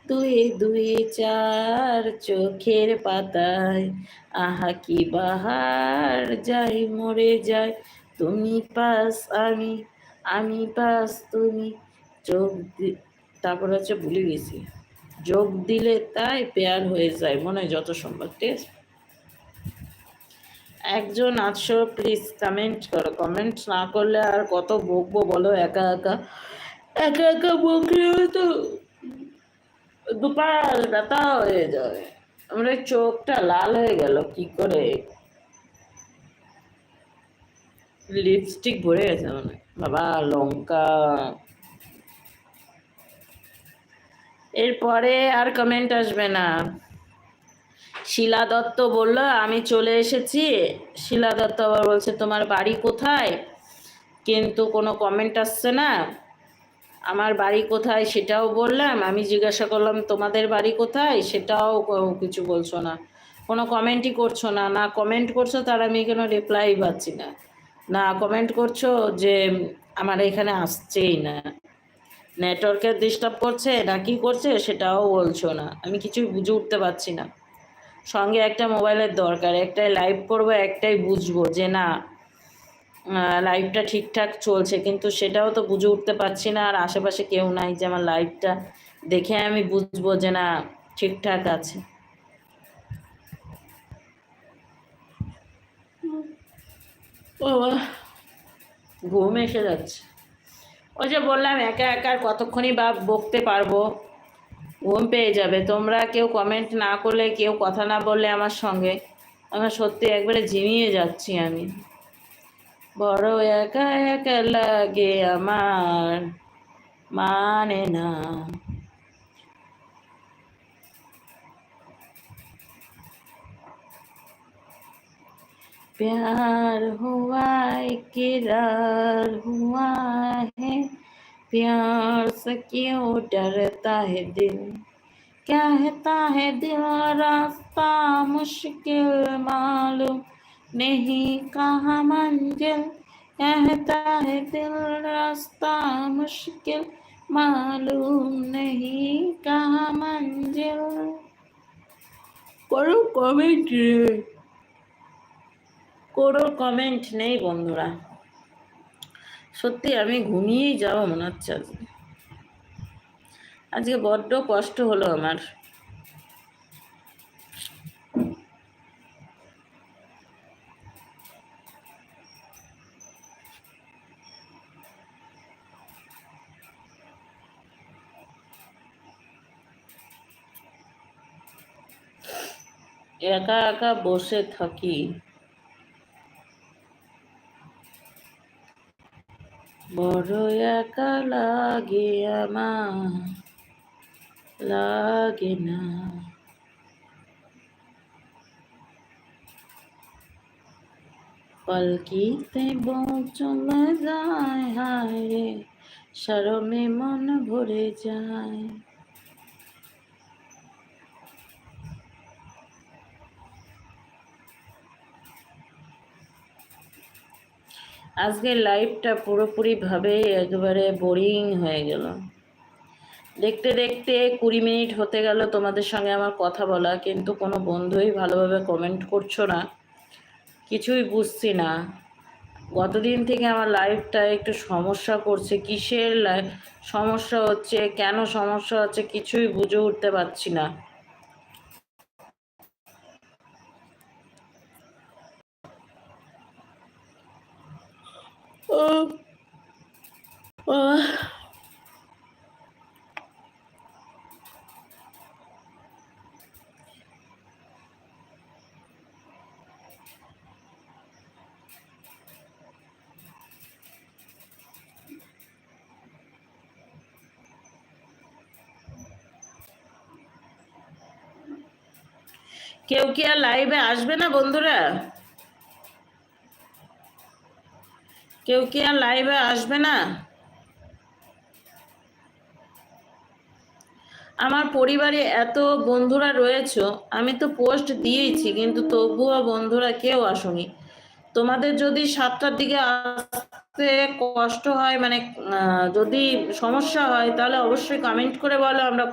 দুই দুই চার চোখের পাতায়, আহা কি বাহার, যাই মরে যায়, তুমি পাস আমি, আমি পাস তুমি, চোখ তারপর হচ্ছে ভুলে গেছি, যোগ দিলে তাই পেয়ার হয়ে যায়, মনে হয় যত সম্ভব। ঠিক আছে, একজন আছো প্লিজ কমেন্ট করো, কমেন্ট না করলে আর কত বকবো বলো, একা একা একা একা বকলেও তো দুপাল ব্যথা হয়ে যাবে। আমার চোখটা লাল হয়ে গেল কি করে, লিপস্টিক ভরে গেছে মানে, বাবা লঙ্কা। এরপরে আর কমেন্ট আসবে না। শিলা দত্ত বলল আমি চলে এসেছি। শিলা দত্ত আবার বলছে তোমার বাড়ি কোথায়, কিন্তু কোনো কমেন্ট আসছে না। আমার বাড়ি কোথায় সেটাও বললাম, আমি জিজ্ঞাসা করলাম তোমাদের বাড়ি কোথায়, সেটাও কিছু বলছো না, কোনো কমেন্টই করছো না। না কমেন্ট করছো তার আমি কোনো রিপ্লাই পাচ্ছি না, না কমেন্ট করছো যে আমার এখানে আসছেই না, নেটওয়ার্কের ডিস্টার্ব করছে না কি করছে সেটাও বলছো না, আমি কিছুই বুঝে উঠতে পারছি না। সঙ্গে একটা মোবাইলের দরকার, একটাই লাইভ করবো, একটাই বুঝবো যে না লাইভটা ঠিকঠাক চলছে, কিন্তু সেটাও তো বুঝে উঠতে পারছি না। আর আশেপাশে কেউ নাই যে আমার লাইভটা দেখে আমি বুঝবো যে না ঠিকঠাক আছে। বাবা ঘুম এসে যাচ্ছে। ওই যে বললাম একা একা কতক্ষণই বা বকতে পারবো, ঘুম পেয়ে যাবে। তোমরা কেউ কমেন্ট না করলে, কেউ কথা না বললে আমার সঙ্গে, আমার সত্যি একবারে ঝিমিয়ে যাচ্ছি আমি, বড় একা একা লাগে আমার, মানে না। प्यार हुआ इकरार हुआ है, प्यार से क्यों डरता है दिल, कहता है दिल रास्ता मुश्किल मालूम नहीं कहाँ मंजिल, कहता है दिल रास्ता मुश्किल मालूम नहीं कहाँ मंजिल। কোনো কমেন্ট নেই, কোনো কমেন্ট নেই বন্ধুরা, সত্যি আমি ঘুমিয়েই যাবো মনে হচ্ছে আজকে। আজকে বড্ড কষ্ট হলো আমার। একা একা বসে থাকি, বড় একা লাগে আমার, লাগে না। পালকিতে বউ চলে যায়, হায় রে শরমে মন ভরে যায়। আজকের লাইভটা পুরোপুরিভাবে একবারে বোরিং হয়ে গেল। দেখতে দেখতে 20 মিনিট হতে গেল তোমাদের সঙ্গে আমার কথা বলা, কিন্তু কোনো বন্ধুই ভালোভাবে কমেন্ট করছো না, কিছুই বুঝছি না। গতদিন থেকে আমার লাইফটা একটু সমস্যা করছে, কিসের সমস্যা হচ্ছে, কেন সমস্যা হচ্ছে কিছুই বুঝে উঠতে পারছি না। কেউ কি আর লাইভে আসবে না বন্ধুরা, কেউ কি আর লাইভে আসবে না? আমার পরিবারে এত বন্ধুরা রয়েছে, আমি তো পোস্ট দিয়েছি, কিন্তু তবুও বন্ধুরা কেউ আসুনি। তোমাদের যদি 7টার দিকে আসতে কষ্ট হয়, মানে যদি সমস্যা হয়, তাহলে অবশ্যই কমেন্ট করে বলো, আমরা